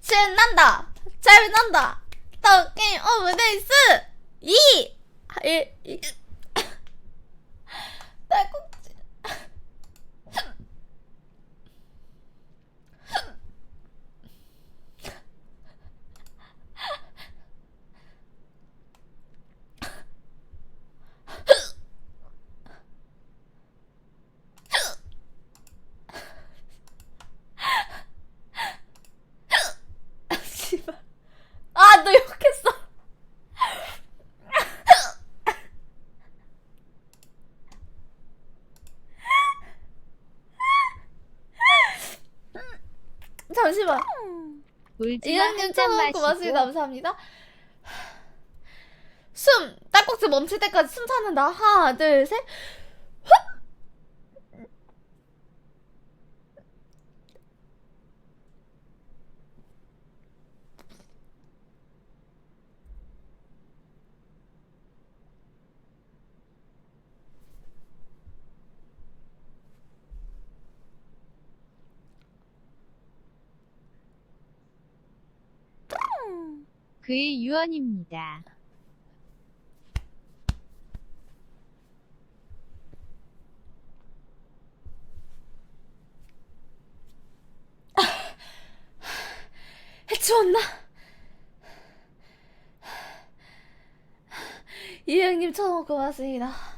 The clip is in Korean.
신난다. 재미난다. 더 게임 오브 데이스 2 1 딸꾹질. 씨발. 아, 너 욕했어. 잠시만. 이현님 천원 고맙습니다. 감사합니다. 숨! 딸꾹질 멈출 때까지 숨 참는다. 하나, 둘, 셋. 그의 유언입니다. 해치웠나? 이혜영님 천원 고맙습니다.